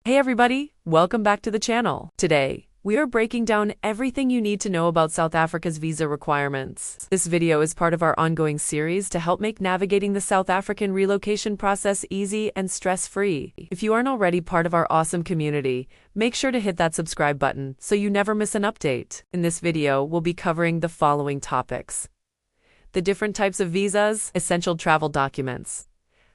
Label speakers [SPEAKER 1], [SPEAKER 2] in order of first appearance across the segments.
[SPEAKER 1] Hey everybody, welcome back to the channel. Today, we are breaking down everything you need to know about South Africa's visa requirements. This video is part of our ongoing series to help make navigating the South African relocation process easy and stress-free. If you aren't already part of our awesome community, make sure to hit that subscribe button so you never miss an update. In this video, we'll be covering the following topics: the different types of visas, essential travel documents,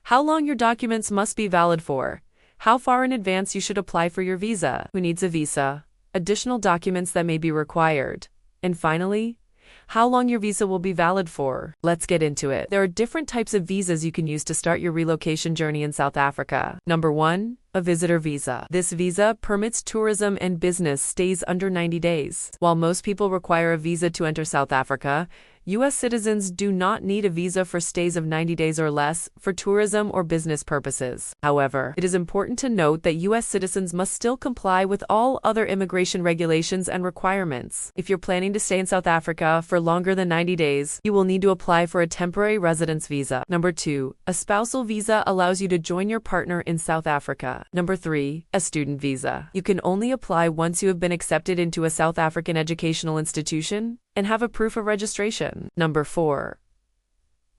[SPEAKER 1] how long your documents must be valid for, how far in advance you should apply for your visa, who needs a visa, additional documents that may be required, and finally, how long your visa will be valid for. Let's get into it. There are different types of visas you can use to start your relocation journey in South Africa. Number 1, a visitor visa. This visa permits tourism and business stays under 90 days. While most people require a visa to enter South Africa, U.S. citizens do not need a visa for stays of 90 days or less for tourism or business purposes. However, it is important to note that U.S. citizens must still comply with all other immigration regulations and requirements. If you're planning to stay in South Africa for longer than 90 days, you will need to apply for a temporary residence visa. Number 2, a spousal visa allows you to join your partner in South Africa. Number 3, a student visa. You can only apply once you have been accepted into a South African educational institution and have a proof of registration. Number 4,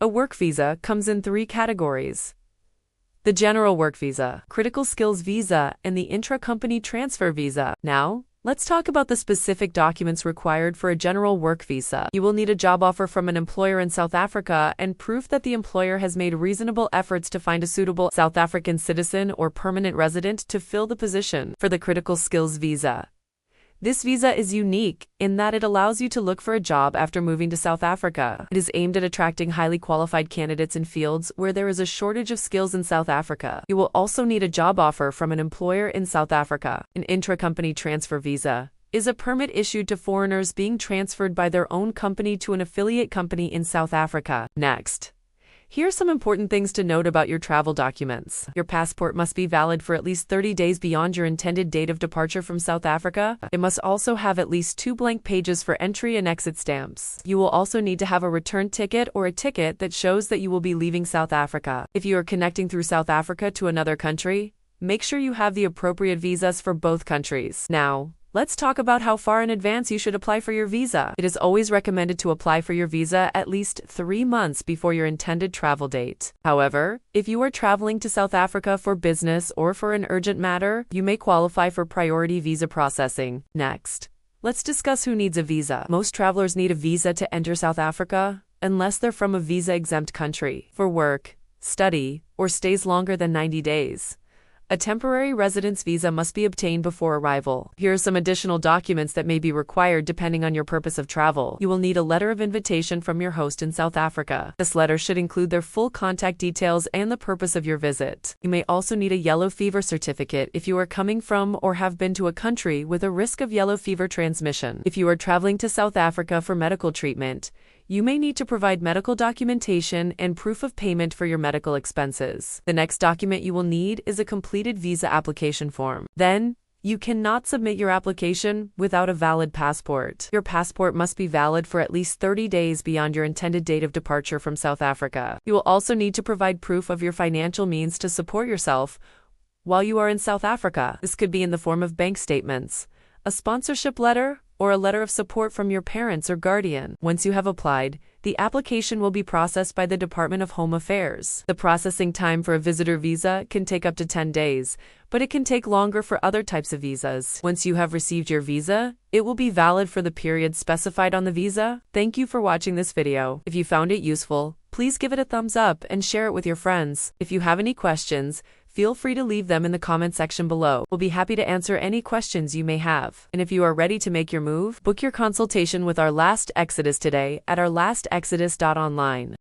[SPEAKER 1] a work visa comes in 3 categories: the general work visa, critical skills visa, and the intra-company transfer visa. Now, let's talk about the specific documents required for a general work visa. You will need a job offer from an employer in South Africa and proof that the employer has made reasonable efforts to find a suitable South African citizen or permanent resident to fill the position. For the critical skills visa, this visa is unique in that it allows you to look for a job after moving to South Africa. It is aimed at attracting highly qualified candidates in fields where there is a shortage of skills in South Africa. You will also need a job offer from an employer in South Africa. An intra-company transfer visa is a permit issued to foreigners being transferred by their own company to an affiliate company in South Africa. Next, here are some important things to note about your travel documents. Your passport must be valid for at least 30 days beyond your intended date of departure from South Africa. It must also have at least 2 blank pages for entry and exit stamps. You will also need to have a return ticket or a ticket that shows that you will be leaving South Africa. If you are connecting through South Africa to another country, make sure you have the appropriate visas for both countries. Now, let's talk about how far in advance you should apply for your visa. It is always recommended to apply for your visa at least 3 months before your intended travel date. However, if you are traveling to South Africa for business or for an urgent matter, you may qualify for priority visa processing. Next, let's discuss who needs a visa. Most travelers need a visa to enter South Africa unless they're from a visa-exempt country. For work, study, or stays longer than 90 days, a temporary residence visa must be obtained before arrival. Here are some additional documents that may be required depending on your purpose of travel. You will need a letter of invitation from your host in South Africa. This letter should include their full contact details and the purpose of your visit. You may also need a yellow fever certificate if you are coming from or have been to a country with a risk of yellow fever transmission. If you are traveling to South Africa for medical treatment, you may need to provide medical documentation and proof of payment for your medical expenses. The next document you will need is a completed visa application form. Then, you cannot submit your application without a valid passport. Your passport must be valid for at least 30 days beyond your intended date of departure from South Africa. You will also need to provide proof of your financial means to support yourself while you are in South Africa. This could be in the form of bank statements, a sponsorship letter, or a letter of support from your parents or guardian. Once you have applied, the application will be processed by the Department of Home Affairs. The processing time for a visitor visa can take up to 10 days, but it can take longer for other types of visas. Once you have received your visa, it will be valid for the period specified on the visa. Thank you for watching this video. If you found it useful, please give it a thumbs up and share it with your friends. If you have any questions, feel free to leave them in the comment section below. We'll be happy to answer any questions you may have. And if you are ready to make your move, book your consultation with OurLastExodus today at OurLastExodus.online.